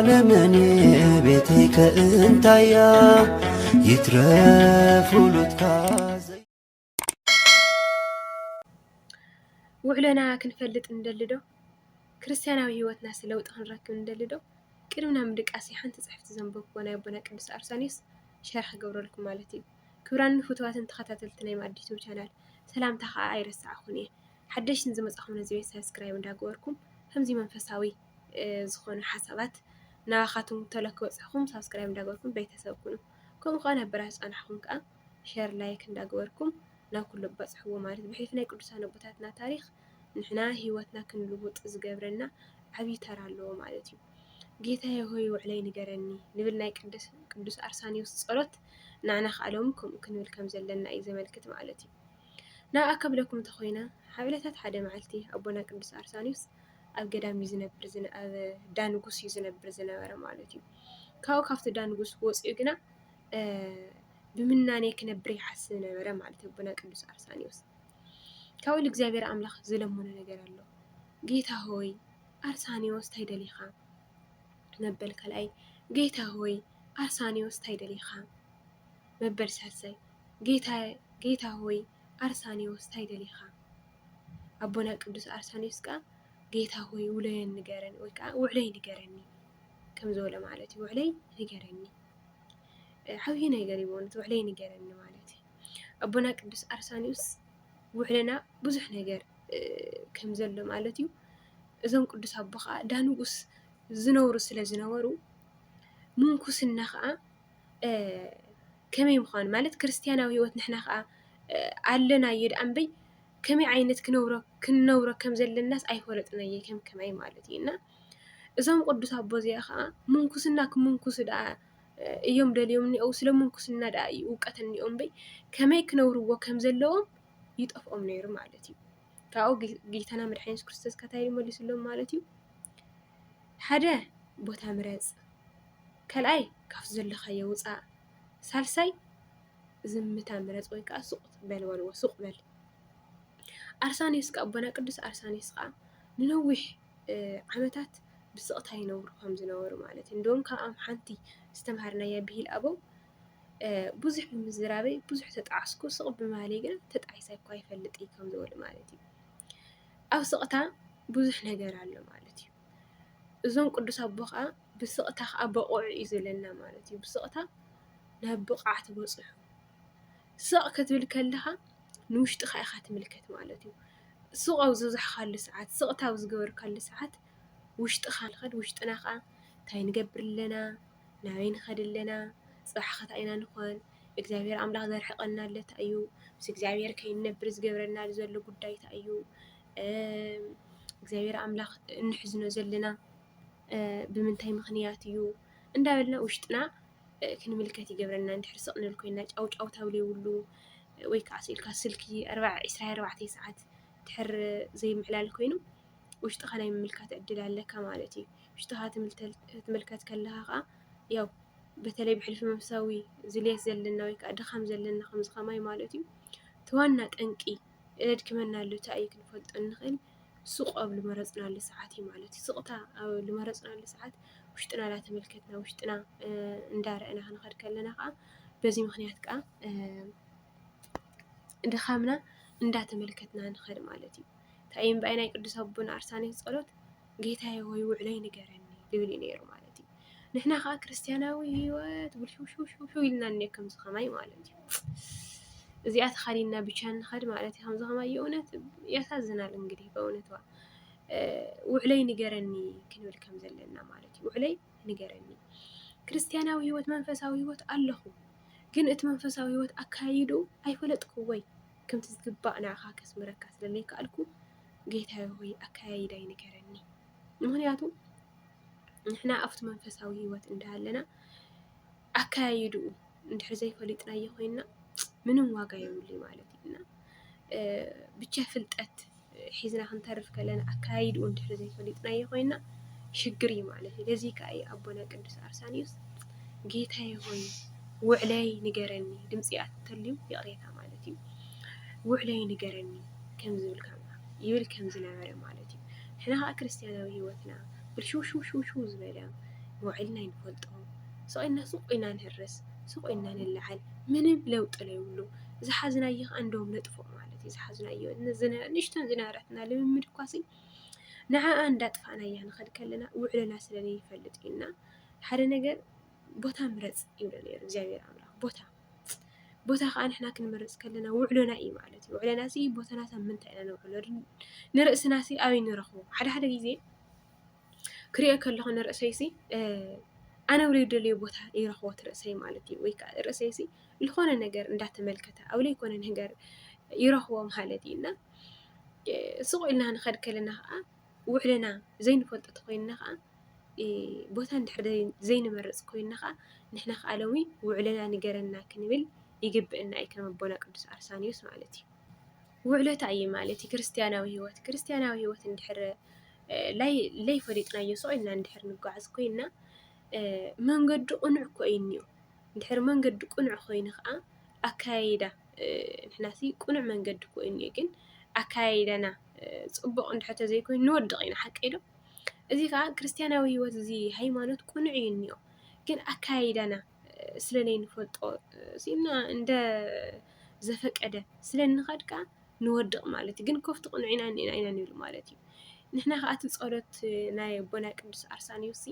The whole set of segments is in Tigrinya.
لمني بيتك انت يا يترفوا لتكازي وعلنا كنفلت ندلدو ክርስቲያናዊ ህይወትና ስለውጥ ክንረክብ እንደልዶ ቅድምና ምድቃሲ ሓንቲ ጽሕፍቲ ዘንበብ ኮና የቦና ቅዱስ አርሳኒዮስ ሸርሕ ገብረልኩም ማለት እዩ። ክብራን ፍትዋትን ተኸታተልቲ ናይ ማዕድ ዩቲዩብ ቻናል ሰላምታ ከዓ ኣይረሳዕኹን እየ። ሓደሽትን ዝመጻኹም ነዚ ቤት ሰብስክራይብ እንዳገበርኩም ከምዚ መንፈሳዊ ዝኾኑ ሓሳባት ናባኻትኩም ተሎ ክበጽሕኩም ሰብስክራይብ እንዳገበርኩም ቤተሰብ ኩኑ። ከምኡ ከዓ ነብራ ህፃናሕኩም ከዓ ሼር ላይክ እንዳገበርኩም ናብ ኩሉ በጽሕዎ ማለት ብሕልፊ ናይ ቅዱሳን ኣቦታትና ታሪኽ ንሕና ህይወትና ክንልውጥ ዝገብረና ዓብይ ተራ ኣለዎ ማለት እዩ። ጌታዬ ሆይ ውዕለይ ንገረኒ ንብል ናይ ቅዱስ አርሳኒዮስ ጸሎት ንዓና ከኣሎም ከምኡ ክንብል ከም ዘለና እዩ ዘመልክት ማለት እዩ። ናብ ኣከብለኩም እንተኾይና ሓብለታት ሓደ መዓልቲ ኣቦና ቅዱስ አርሳኒዮስ ኣብ ገዳም እዩ ዝነብር ኣብ ዳንጉስ እዩ ዝነብር ዝነበረ ማለት እዩ። ካብቲ ዳንጉስ ወፂኡ ግና ብምናኔ ክነብር ይሓስብ ነበረ ማለት እዩ ኣቦና ቅዱስ አርሳኒዮስ። ካብኡ እግዚአብሔር አምላኽ ዝለመኖ ነገር ኣሎ። ጌታ ሆይ አርሳኒዮስ ታይደሊኻ መበል ካልኣይ ጌታ ሆይ አርሳኒዮስ ታይደሊኻ መበል ሳልሳይ ጌታ ሆይ አርሳኒዮስ ታይደሊኻ ኣቦና ቅዱስ አርሳኒዮስ ከዓ ጌታ ሆይ ውለይ ንገረኒ ወይ ከዓ ውዕለይ ንገረኒ ከም ዝበለ ማለት እዩ። ውዕለይ ንገረኒ ዓብዪ ነገር እዩ በእውነት ውዕለይ ንገረኒ ማለት እዩ። ኣቦና ቅዱስ አርሳኒዮስ ውዕለና ብዙሕ ነገር ከም ዘሎ ማለት እዩ። እዞም ቅዱስ ኣቦ ከዓ ዳንጉስ ዝነብሩ ስለ ዝነበሩ ምንኩስና ከዓ ከመይ ምዃኑ ማለት ክርስቲያናዊ ህይወት ንሕና ከዓ ኣለና እየ ደኣ እምበይ ከመይ ዓይነት ክንነብሮ ከም ዘለናስ ኣይፈለጥናየ ከመይ ማለት እዩ። እና እዞም ቅዱስ ኣቦ እዚኣ ከዓ ምንኩስና ክምንኩሱ ደኣ እዮም ደልዮም እኒአው ስለ ምንኩስና ደኣ እዩ እውቀት እኒኦም እምበይ ከመይ ክነብርዎ ከም ዘለዎም ይጠፍኦም ነይሩ ማለት እዩ። ካብኡ ጌታና መድሓኒ የሱስ ክርስቶስ እንታይ ይመልስሎም ማለት እዩ። ሓደ ቦታ ምረጽ፣ ካልኣይ ካብቲ ዘለኻዮ ውፃእ፣ ሳልሳይ ዝምታ ምረጽ ወይ ከዓ ሱቕ በልዎ ሱቕ በል። አርሳኒዮስ ከዓ ኣቦና ቅዱስ አርሳኒዮስ ከዓ ንነዊሕ ዓመታት ብስቕታ ይነብሩ ከም ዝነበሩ ማለት እዩ። እንደውም ካብኦም ሓንቲ ዝተምሃርናያ ብሂል ኣበው ብዙሕ ብምዝራበይ ብዙሕ ተጣዓስኩ ስቕ ብምባለይ ግን ተጣዒሰ እኳ ይፈልጥ እዩ ከም ዝበሉ ማለት እዩ። ኣብ ስቕታ ብዙሕ ነገር ኣሎ ማለት እዩ። እዞም ቅዱስ ኣቦ ከዓ ብስቕታ ከዓ በቑዕ እዩ ዘለና ማለት እዩ። ብስቕታ ናብ ብቕዓት በፅሑ ስቕ ክትብል ከለኻ ንውሽጢኻ ኢኻ ትምልከት ማለት እዩ። ስቕ ኣብ ዝበዝሕካሉ ሰዓት ስቕታ ኣብ ዝገበርካሉ ሰዓት ውሽጢኻ ንኸድ ውሽጥና ከዓ እንታይ ንገብር ኣለና ናበይ ንኸድ ኣለና ፅባሕ እንታይ ኢና ንኾን እግዚኣብሔር ኣምላኽ ዘርሕቐና ኣለታ እዩ ምስ እግዚኣብሔር ከይንነብር ዝገብረና ዘሎ ጉዳይ እንታይ እዩ እግዚኣብሔር ኣምላኽ እንሕዝኖ ዘለና ብምንታይ ምኽንያት እዩ እንዳበልና ውሽጥና ክንምልከት ይገብረና። እንድሕር ስቕ ንብል ኮይና ጫውጫውታ ዘይብሉ ወይ ከዓ ስኢልካ ስልኪ 24 ሰዓት ድሕር ዘይምዕላል ኮይኑ ውሽጥኻ ናይ ምምልካት ዕድል ኣለካ ማለት እዩ። ውሽጥኻ ትምልከት ከለኻ ከዓ ያው በተለይ ብሕልፊ መንፈሳዊ ዝልየት ዘለና ወይ ከዓ ድኻም ዘለና ከምዚ ከማይ ማለት እዩ ተዋና ጠንቂ እድክመና ኣሎ እንታይ እዩ ክንፈልጦ ንኽእል ሱቕ ኣብ ልመረፅናሉ ሰዓት እዩ ማለት እዩ። ስቕታ ኣብ ልመረፅናሉ ሰዓት ውሽጥና እንዳተመልከትና ውሽጥና እንዳረአና ክንኸድ ከለና ከዓ በዚ ምክንያት ከዓ ድኻምና እንዳተመልከትና ንኸድ ማለት እዩ። እንታይ እምበኣይ ናይ ቅዱስ ኣቦና አርሳኒዮስ ጸሎት ጌታዬ ሆይ ውዕለይ ንገረኒ ዝብል እዩ ነይሩ ማለት እዩ። ንሕና ከዓ ክርስቲያናዊ ህይወት ብልሽውሽውሽው ኢልና እኒአ ከምዚ ከማይ ማለት እዩ። እዚኣ ተኻዲና ብቻ ንኸድ ማለት እዩ። ከምዚ ከማይ የእውነት ያሳዝናል እንግዲህ በእውነቷ ውዕለይ ንገረኒ ክንብል ከም ዘለና ማለት እዩ። ውዕለይ ንገረኒ ክርስቲያናዊ ህይወት መንፈሳዊ ህይወት ኣለኹ ግን እቲ መንፈሳዊ ህይወት ኣካይዱ ኣይፈለጥኩወይ ከምቲ ዝግባእ ንዓኻ ከስምረካ ስለዘይከኣልኩ ጌታዬ ሆይ ኣካያይዳይ ንገረኒ። ምክንያቱ ንሕና ኣብቲ መንፈሳዊ ህይወት እንዳሃለና ኣካያይድኡ እንድሕር ዘይፈሊጥናዮ ኮይና ምንም ዋጋ የብሉ ማለት እዩ። እና ብቻ ፍልጠት ሒዝና ክንተርፍ ከለና ኣካያይድኡ እንድሕር ዘይፈሊጥናዮ ኮይና ሽግር እዩ ማለት እዩ። ለዚ ከዓ ኣቦና ቅዱስ አርሳኒዮስ ጌታዬ ሆይ ውዕለይ ንገረኒ ድምፂ ኣተልዩ የቕሬታ ማለት እዩ። ውዕለይ ንገረኒ ከም ይብል ከም ዝነበረ ማለት እዩ። ንሕና ከዓ ክርስቲያናዊ ህይወትና ብልሽውሽውሽው ዝበለ ውዕልና ይንፈልጦ ስቆይና ስቆይና ንህረስ ስቆይና ንለዓል ምንም ለውጥ ለይብሉ ዝሓዝናዮ ከዓ እንደውም ነጥፎ ማለት እዩ ዝሓዝናዮ ንሽቶን ዝነበረትና ልምምድ እኳሲ ንዓኣ እንዳጥፋእናያ ንኸድ ከለና ውዕልና ስለዘይፈልጥ እዩና ሓደ ነገር ቦታ ምረፅ ይብሎ ነይሩ እግዚኣብሔር ኣምላኽ ቦታ ከዓ ንሕና ክንመርፅ ከለና ውዕሎና እዩ ማለት እዩ ውዕሎና ሲ ቦታናት ኣብ ምንታይ ኢና ነውዕሎ ንርእስና ሲ ኣበይ ንረኽቦ ሓደ ግዜ ክሪኦ ከለኹ ንርእሰይ ሲ ኣነ ውለይ ደልዮ ቦታ ይረኽቦ ትርእሰይ ማለት እዩ ወይ ከዓ ርእሰይ ሲ ዝኾነ ነገር እንዳተመልከተ ኣብ ዘይኮነ ነገር ይረኽቦ ማለት እዩና ስቕ ኢልና ንኸድ ከለና ከዓ ውዕሎና ዘይንፈልጦ ኮይንና ከዓ ቦታ እንድሕር ዘይንመርፅ ኮይንና ከዓ ንሕና ከዓ ሎሚ ውዕሎና ንገረና ክንብል ይግብአና እዩ ከም ኣቦና ቅዱስ ኣርሳኒዮስ ማለት እዩ ውዕሎታ እዩ ማለት እዩ ክርስቲያናዊ ህይወት እንድሕር ለይፈሊጥናዮ ስቕ ኢልና እንድሕር ንጓዓዝ ኮይንና መንገዲ ቁኑዕ እኮ እዩ እኒኦ እንድሕር መንገዲ ቁኑዕ ኮይኑ ከዓ ኣካያይዳ ንሕና ሲ ቁኑዕ መንገዲ እኮ እዩ እኒኦ ግን ኣካያይዳና ፅቡቕ እንድሕር ተዘይኮይኑ ንወድቕ ኢና ሓቂ ዶ እዚ ከዓ ክርስቲያናዊ ህይወት እዚ ሃይማኖት ቁኑዕ እዩ እኒኦ ግን ኣካያይዳና ስለለይንፈልጦ ሲና እንደ ዘፈቀደ ስለንኸድ ከዓ ንወድቕ ማለት እዩ ግን ከፍቲ ቁኑዕ ኢና ንብል ማለት እዩ ንሕና ከዓ እቲ ጸሎት ናይ ኣቦና ቅዱስ ኣርሳኒዮስ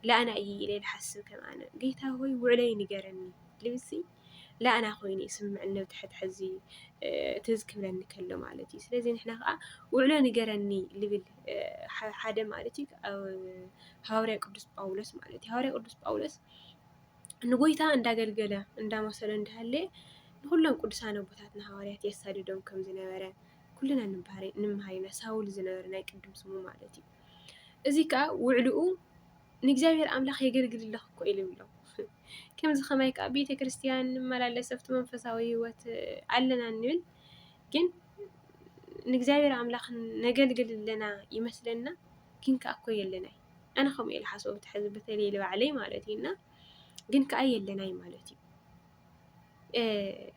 ለኣና እዩ ኢለ ዝሓስብ ከም ኣነ ጌታ ሆይ ውዕለይ ንገረኒ ልብሲ ለኣና ኮይኑ ይስምዐኒ ብትሕቲ ሕዚ ትዝክብለኒ ከሎ ማለት እዩ ስለዚ ንሕና ከዓ ውዕሎ ንገረኒ ልብል ሓደ ማለት እዩ ሃዋርያ ቅዱስ ጳውሎስ ማለት እዩ ሃዋርያ ቅዱስ ጳውሎስ ንጎይታ እንዳገልገለ እንዳመሰለ እንዳሃለየ ንኩሎም ቅዱሳን ኣቦታትና ሃዋርያት የሳድዶም ከም ዝነበረ ኩልና ንምሃይና ሳውል ዝነበረ ናይ ቅድም ስሙ ማለት እዩ እዚ ከዓ ውዕልኡ ንእግዚኣብሔር ኣምላኽ የገልግል ኣለኹ እኮ ኢሉ ይብሎ ከምዚ ከማይ ከዓ ቤተ ክርስቲያን ንመላለስ ኣብቲ መንፈሳዊ ህይወት ኣለና ንብል ግን ንእግዚኣብሔር ኣምላኽ ነገልግል ኣለና ይመስለና ግን ከዓ እኮ የለናይ ኣነ ከምኡ ኢለ ሓስቦ ብትሕዚ በተለይ ልባዕለይ ማለት እዩና ግን ከዓ የለናይ ማለት እዩ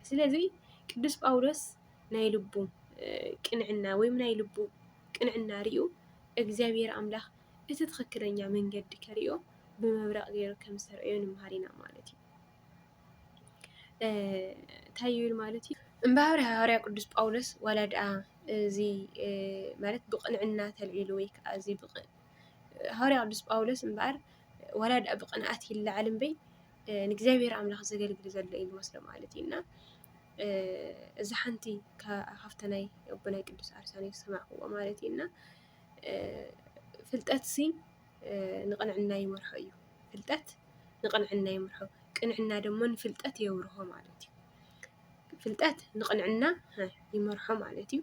ስለዚ ቅዱስ ጳውሎስ ናይ ልቡ ቅንዕና ወይ ናይ ልቡ ቅንዕና ርኡ እግዚአብሔር ኣምላኽ እቲ ትክክለኛ መንገዲ ከሪኦ ብመብራቕ ገይሩ ከም ዝተርአዮ ንምሃሪና ማለት እዩ ታይብል ማለት እዩ እምበሃር ሃዋርያ ቅዱስ ጳውሎስ ዋላ ደኣ እዚ ማለት ብቕንዕና ተልዒሉ ወይ ከዓ እዚ ሃዋርያ ቅዱስ ጳውሎስ እምበሃር ዋላ ደኣ ብቕንዓት ይለዓል እምበይ ንእግዚኣብሔር ኣምላኽ ዘገልግል ዘሎ እዩ ዝመስሎ ማለት እዩና እዚ ሓንቲ ካብታ ናይ ኣቦናይ ቅዱስ ኣርሳኒዮስ ሰማዕክዎ ማለት እዩና ፍልጠት ሲ ንቕንዕና ይመርሖ እዩ ፍልጠት ንቕንዕና ይመርሖ ቅንዕና ደሞ ንፍልጠት የውርሆ ማለት እዩ ፍልጠት ንቕንዕና ይመርሖ ማለት እዩ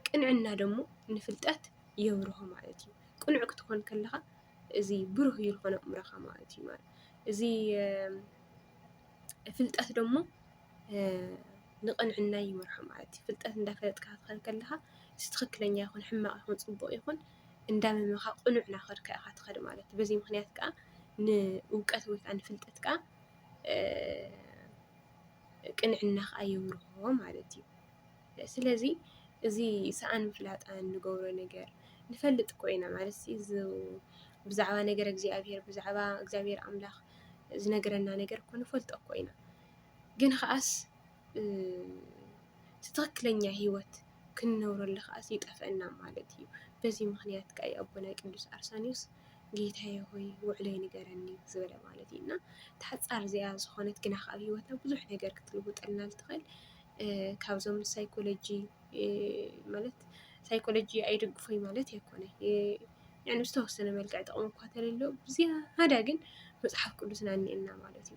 ቅንዕና ደሞ ንፍልጠት የውርሆ ማለት እዩ ቅኑዕ ክትኮን ከለኻ እዚ ብሩህ እዩ ዝኾነ እምሮኻ ማለት እዩ ማለት እዚ ፍልጠት ደሞ ንቕንዕና ይመርሖ ማለት እዩ ፍልጠት እንዳፈለጥካ ክትኸድ ከለኻ እዚ ትክክለኛ ይኹን ሕማቕ ይኹን ፅቡቕ ይኹን እንዳመመኻ ቅኑዕ ናኸድካ ኢኻ ትኸድ ማለት እዩ በዚ ምክንያት ከዓ ንእውቀት ወይ ከዓ ንፍልጠት ከዓ ቅንዕና ከዓ የውርሆ ማለት እዩ ስለዚ እዚ ሰኣን ምፍላጥ እንገብሮ ነገር ንፈልጥ እኮ ኢና ማለት እዚ ብዛዕባ ነገር እግዚኣብሔር ብዛዕባ እግዚኣብሔር ኣምላኽ ዝነገረና ነገር እኮ ንፈልጦ እኮ ኢና ግን ከዓስ ትክክለኛ ህይወት ክንነብረሉ ከዓስ ይጠፍአና ማለት እዩ በዚ ምክንያት ከዓ ኣቦና ቅዱስ ኣርሳኒዮስ ጌታዬ ሆይ ውዕለይ ንገረኒ ዝበለ ማለት እዩና ተሓፃር እዚኣ ዝኾነት ግና ካብ ህይወትና ብዙሕ ነገር ክትልውጠልና ትኽእል ካብዞም ሳይኮሎጂ ማለት ሳይኮሎጂ ኣይደግፎይ ማለት ኣይኮነይ يعني ዝተወሰነ መልክዕ ጥቕሙ እኳ ተለሎ ብዝያዳ ግን መፅሓፍ ቅዱስና እኒአና ማለት እዩ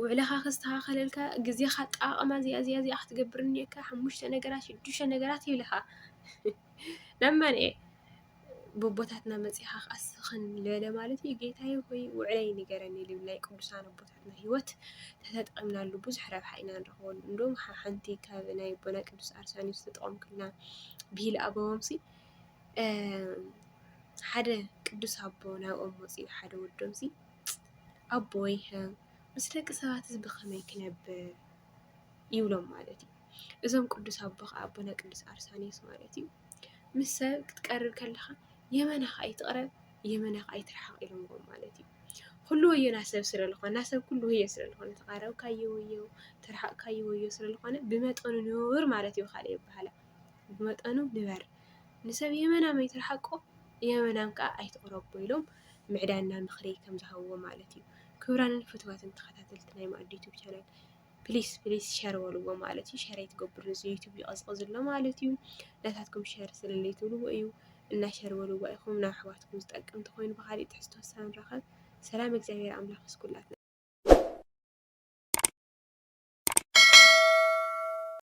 ውዕለኻ ክስተኻኸለልካ ግዜኻ ኣጠቓቕማ እዚኣ ክትገብር እኒአካ 5 ነገራት 6 ነገራት ይብልኻ ናማን እየ ቦታትና መፂኻ ክኣስኽን ልበለ ማለት እዩ ጌታዬ ሆይ ውዕለይ ንገረኒ ልብል ናይ ቅዱሳን ቦታትና ህይወት ተጠቒምናሉ ብዙሕ ረብሓ ኢና ንረኽበሉ እንደውም ሓንቲ ካብ ናይ ኣቦና ቅዱስ ኣርሳኒዮስ ተጠቐምክልና ብሂል ኣበቦምሲ ሓደ ቅዱስ ኣቦ ናብኦም መፂኡ ሓደ ወዶምሲ ኣቦይ ምስ ደቂ ሰባት ብኸመይ ክነብር ይብሎም ማለት እዩ እዞም ቅዱስ ኣቦ ከዓ ኣቦና ቅዱስ ኣርሳኒዮስ ማለት እዩ ምስ ሰብ ክትቀርብ ከለኻ የመናኻ ኣይትቕረብ የመና አይትርሐቅ ኢሎም ማለት እዩ ኩሉ ወየ ናሰብ ስለ ዝኾነ ናሰብ ኩሉ ወየ ስለ ዝኾነ ተቃረብካዮ ወዮ ተረሓቅካዮ ወዮ ስለ ዝኾነ ብመጠኑ ንቡር ማለት እዩ ካለ ይባሃላ ብመጠኑ ንበር ንሰብ የመናም ኣይትርሓቆ የመናም ከዓ ኣይትቕረቦ ኢሎም ምዕዳና ምኽሪ ከም ዝሃብዎ ማለት እዩ ክብራንን ፍትዋትን ተኸታተልቲ ናይ ማኣዲ ዩቱብ ቻናል ፕሊስ ፕሊስ ሸር በልዎ ማለት እዩ ሸር ኣይትገብሩ እዚ ዩቱብ ይቐዝቅዝ ኣሎ ማለት እዩ ናታትኩም ሸር ስለለይ ትብልዎ እዩ እና ሸር በልዎ ኢኹም ናብ ኣሕዋትኩም ዝጠቅም እንተኾይኑ ብካሊእ ትሕዝቶ ሳብ ንራኸብ ሰላም እግዚአብሔር ኣምላኽ ስኩላትና